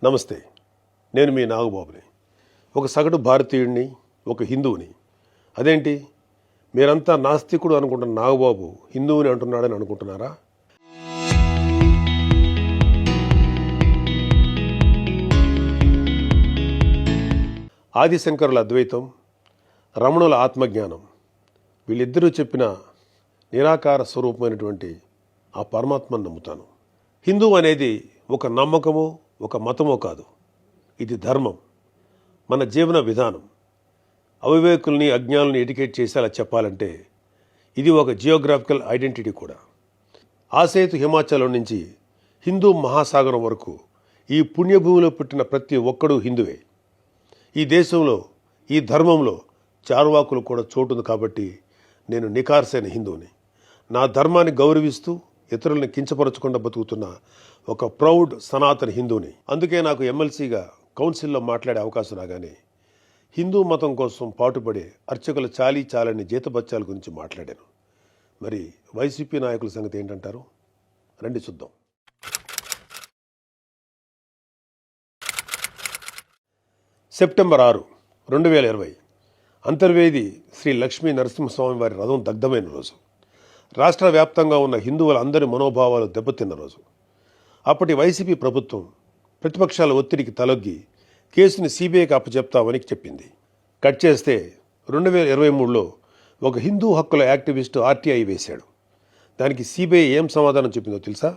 నమస్తే, నేను మీ నాగబాబుని. ఒక సగటు భారతీయుడిని, ఒక హిందువుని. అదేంటి మీరంతా నాస్తికుడు అనుకుంటున్న నాగబాబు హిందువుని అంటున్నాడని అనుకుంటున్నారా? ఆదిశంకరుల అద్వైతం, రమణుల ఆత్మజ్ఞానం, వీళ్ళిద్దరూ చెప్పిన నిరాకార స్వరూపమైనటువంటి ఆ పరమాత్మను నమ్ముతాను. హిందువు అనేది ఒక నమ్మకమో ఒక మతమో కాదు, ఇది ధర్మం, మన జీవన విధానం. అవివేకుల్ని అజ్ఞానుల్ని ఎడ్యుకేట్ చేసేలా చెప్పాలంటే ఇది ఒక జియోగ్రాఫికల్ ఐడెంటిటీ కూడా. ఆసేతు హిమాచలం నుంచి హిందూ మహాసాగరం వరకు ఈ పుణ్యభూమిలో పుట్టిన ప్రతి ఒక్కడూ హిందువే. ఈ దేశంలో, ఈ ధర్మంలో చార్వాకులు కూడా చోటుంది. కాబట్టి నేను నికార్సైన హిందువుని. నా ధర్మాన్ని గౌరవిస్తూ ఇతరులను కించపరచకుండా బతుకుతున్న ఒక ప్రౌడ్ సనాతన హిందువుని. అందుకే నాకు ఎమ్మెల్సీగా కౌన్సిల్లో మాట్లాడే అవకాశం రాగానే హిందూ మతం కోసం పాటుపడే అర్చకుల చాలని జీతబత్యాల గురించి మాట్లాడాను. మరి వైసీపీ నాయకుల సంగతి ఏంటంటారు? రండి చూద్దాం. సెప్టెంబర్ 6, 2020 అంతర్వేది శ్రీ లక్ష్మీ నరసింహస్వామి వారి రథం దగ్ధమైన రోజు. రాష్ట్ర వ్యాప్తంగా ఉన్న హిందువులందరి మనోభావాలు దెబ్బతిన్న రోజు. అప్పటి వైసీపీ ప్రభుత్వం ప్రతిపక్షాల ఒత్తిడికి తలొగ్గి కేసుని సిబిఐకి అప్పచెప్తామని చెప్పింది. కట్ చేస్తే 2023లో ఒక హిందూ హక్కుల యాక్టివిస్టు ఆర్టీఐ వేశాడు. దానికి సిబిఐ ఏం సమాధానం చెప్పిందో తెలుసా?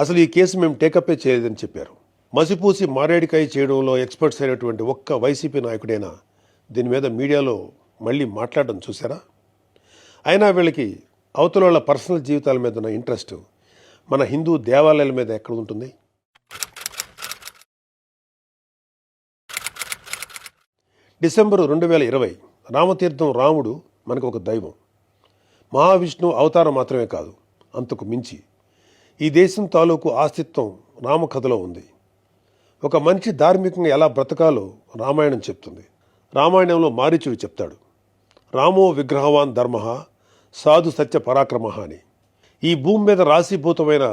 అసలు ఈ కేసు మేము టేకప్పే చేయలేదని చెప్పారు. మసిపూసి మారేడికాయ చేయడంలో ఎక్స్పర్ట్స్ అయినటువంటి ఒక్క వైసీపీ నాయకుడైనా దీని మీద మీడియాలో మళ్ళీ మాట్లాడడం చూసారా? అయినా వీళ్ళకి అవతల వాళ్ళ పర్సనల్ జీవితాల మీద ఉన్న ఇంట్రెస్ట్ మన హిందూ దేవాలయాల మీద ఎక్కడ ఉంటుంది? డిసెంబర్ 2020 రామతీర్థం రాముడు మనకు ఒక దైవం. మహావిష్ణువు అవతారం మాత్రమే కాదు, అంతకు మించి ఈ దేశం తాలూకు ఆస్తిత్వం రామకథలో ఉంది. ఒక మనిషి ధార్మికంగా ఎలా బ్రతకాలో రామాయణం చెప్తుంది. రామాయణంలో మారీచుడు చెప్తాడు, రామో విగ్రహవాన్ ధర్మ సాధు సత్య పరాక్రమ అని. ఈ భూమి మీద రాశీభూతమైన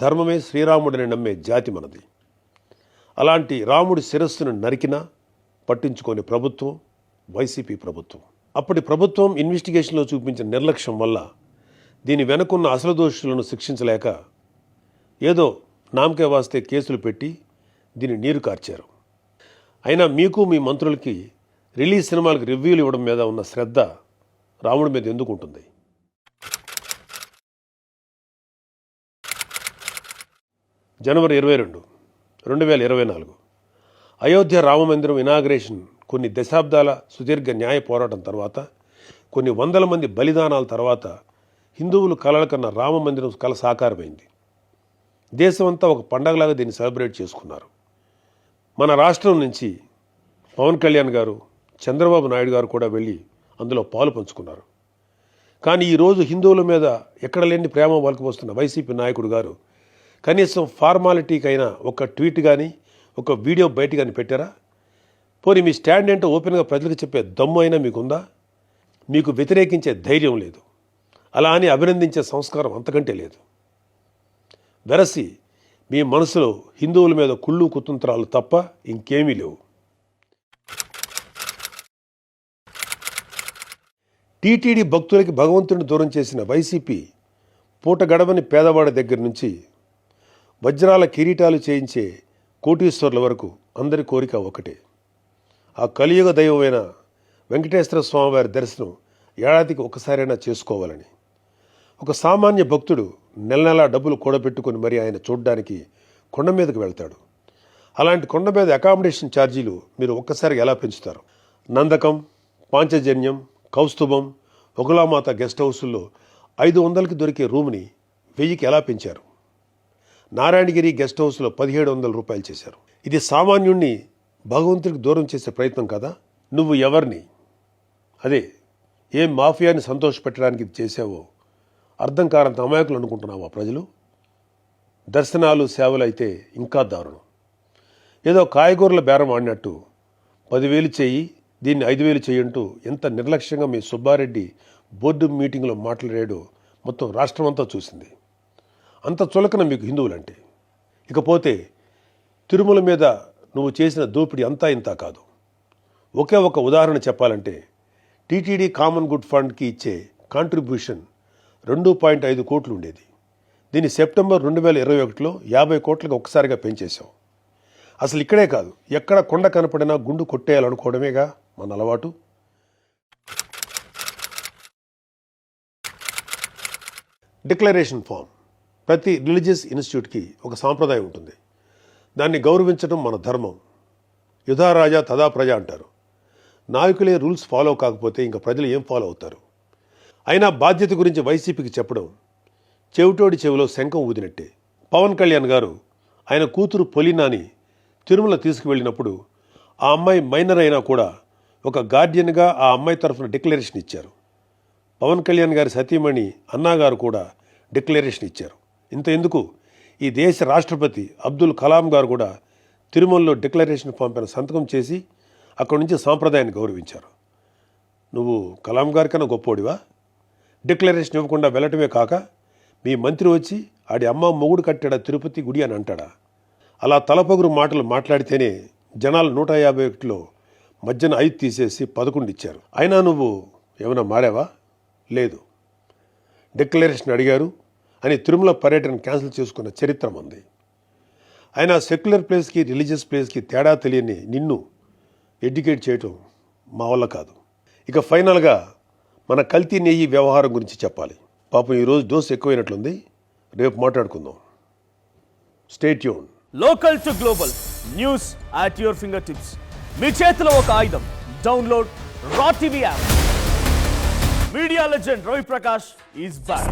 ధర్మమే శ్రీరాముడిని నమ్మే జాతి మనది. అలాంటి రాముడి శిరస్సును నరికినా పట్టించుకోని ప్రభుత్వం వైసీపీ ప్రభుత్వం. అప్పటి ప్రభుత్వం ఇన్వెస్టిగేషన్లో చూపించిన నిర్లక్ష్యం వల్ల దీని వెనుకున్న అసలు దోషులను శిక్షించలేక ఏదో నామకే వాస్తే కేసులు పెట్టి దీన్ని నీరు కార్చారు. అయినా మీకు మీ మంత్రులకి రిలీజ్ సినిమాలకు రివ్యూలు ఇవ్వడం మీద ఉన్న శ్రద్ధ రాముడి మీద ఎందుకు ఉంటుంది? జనవరి 22, 2024 అయోధ్య రామమందిరం ఇనాగ్రేషన్ కొన్ని దశాబ్దాల సుదీర్ఘ న్యాయ పోరాటం తర్వాత, కొన్ని వందల మంది బలిదానాల తర్వాత హిందువులు కలల కన్నా రామమందిరం కల సాకారమైంది. దేశమంతా ఒక పండగలాగా దీన్ని సెలబ్రేట్ చేసుకున్నారు. మన రాష్ట్రం నుంచి పవన్ కళ్యాణ్ గారు, చంద్రబాబు నాయుడు గారు కూడా వెళ్ళి అందులో పాలు పంచుకున్నారు. కానీ ఈరోజు హిందువుల మీద ఎక్కడ లేని ప్రేమ వలకపోస్తున్న వైసీపీ నాయకుడు గారు కనీసం ఫార్మాలిటీకైనా ఒక ట్వీట్ కానీ ఒక వీడియో బయట కానీ పెట్టారా? పోనీ మీ స్టాండ్ ఏంటో ఓపెన్గా ప్రజలకు చెప్పే దమ్ము అయినా మీకుందా? మీకు వ్యతిరేకించే ధైర్యం లేదు. అలా అని అభినందించే సంస్కారం అంతకంటే లేదు. వెరసి మీ మనసులో హిందువుల మీద కుళ్ళు కుతంత్రాలు తప్ప ఇంకేమీ లేవు. టీటీడీ భక్తులకి భగవంతుడిని దూరం చేసిన వైసీపీ పూట గడవని పేదవాడి దగ్గర నుంచి వజ్రాల కిరీటాలు చేయించే కోటీశ్వర్ల వరకు అందరి కోరిక ఒకటే. ఆ కలియుగ దైవమైన వెంకటేశ్వర స్వామివారి దర్శనం ఏడాదికి ఒకసారైనా చేసుకోవాలని. ఒక సామాన్య భక్తుడు నెల డబ్బులు కూడబెట్టుకుని మరి ఆయన చూడడానికి కొండ మీదకి వెళ్తాడు. అలాంటి కొండ మీద అకామిడేషన్ ఛార్జీలు మీరు ఒక్కసారి ఎలా పెంచుతారు? నందకం, పాంచజన్యం, కౌస్తుభం, ఒకలామాత గెస్ట్ హౌసుల్లో 500కి దొరికే రూమ్ని 1000కి ఎలా పెంచారు? నారాయణగిరి గెస్ట్ హౌస్లో 1700 రూపాయలు చేశారు. ఇది సామాన్యుణ్ణి భగవంతుడికి దూరం చేసే ప్రయత్నం కదా? నువ్వు ఎవరిని, అదే ఏం మాఫియాని సంతోషపెట్టడానికి ఇది చేసావో అర్థం కారంత అమాయకులు అనుకుంటున్నావా ప్రజలు? దర్శనాలు, సేవలు అయితే ఇంకా దారుణం. ఏదో కాయగూరల బేరం ఆడినట్టు 10,000 చెయ్యి, దీన్ని 5,000 చెయ్యంటూ ఎంత నిర్లక్ష్యంగా మీ సుబ్బారెడ్డి బోర్డు మీటింగ్లో మాట్లాడాడో మొత్తం రాష్ట్రం అంతా చూసింది. అంత చులకన మీకు హిందువులంటే. ఇకపోతే తిరుమల మీద నువ్వు చేసిన దోపిడీ అంతా ఇంతా కాదు. ఒకే ఒక ఉదాహరణ చెప్పాలంటే టీటీడీ కామన్ గుడ్ ఫండ్కి ఇచ్చే కాంట్రిబ్యూషన్ 2.5 కోట్లు ఉండేది. దీన్ని సెప్టెంబర్ 2021లో 50 కోట్లకు ఒక్కసారిగా పెంచేశాం. అసలు ఇక్కడే కాదు, ఎక్కడ కొండ కనపడినా గుండు కొట్టేయాలనుకోవడమేగా మన అలవాటు. Declaration form. ప్రతి రిలీజియస్ ఇన్స్టిట్యూట్కి ఒక సాంప్రదాయం ఉంటుంది. దాన్ని గౌరవించడం మన ధర్మం. యుధా రాజా తదా ప్రజ అంటారు. నాయకులే రూల్స్ ఫాలో కాకపోతే ఇంకా ప్రజలు ఏం ఫాలో అవుతారు? అయినా బాధ్యత గురించి వైసీపీకి చెప్పడం చెవిటోడి చెవిలో శంఖం ఊదినట్టే. పవన్ కళ్యాణ్ గారు ఆయన కూతురు పొలినాని తిరుమల తీసుకువెళ్ళినప్పుడు ఆ అమ్మాయి మైనర్ అయినా కూడా ఒక గార్డియన్గా ఆ అమ్మాయి తరఫున డిక్లరేషన్ ఇచ్చారు. పవన్ కళ్యాణ్ గారి సతీమణి అన్నాగారు కూడా డిక్లరేషన్ ఇచ్చారు. ఇంత ఎందుకు, ఈ దేశ రాష్ట్రపతి అబ్దుల్ కలాం గారు కూడా తిరుమలలో డిక్లరేషన్ ఫామ్ పైన సంతకం చేసి అక్కడి నుంచి సాంప్రదాయాన్ని గౌరవించారు. నువ్వు కలాం గారి కన్నా గొప్పోడివా? డిక్లరేషన్ ఇవ్వకుండా వెళ్ళటమే కాక మీ మంత్రి వచ్చి ఆడి అమ్మ మొగుడు కట్టాడా తిరుపతి గుడి అని అంటాడా? అలా తలపొగురు మాటలు మాట్లాడితేనే జనాలు 151లో మధ్యన 5 తీసేసి 11 ఇచ్చారు. అయినా నువ్వు ఏమైనా మారావా? లేదు. డిక్లరేషన్ అడిగారు అని తిరుమల పర్యటన క్యాన్సిల్ చేసుకున్న చరిత్ర ఉంది. అయినా సెక్యులర్ ప్లేస్కి రిలీజియస్ ప్లేస్కి తేడా తెలియని నిన్ను ఎడ్యుకేట్ చేయటం మా వల్ల కాదు. ఇక ఫైనల్గా మన కల్తీ నెయ్యి వ్యవహారం గురించి చెప్పాలి. పాపం ఈరోజు డోస్ ఎక్కువైనట్లుంది, రేపు మాట్లాడుకుందాం. Stay tune. Local to global news at your finger tips. మీ చేతిలో ఒక ఆయుధం. Download Raw TV app. Media legend Ravi Prakash is back.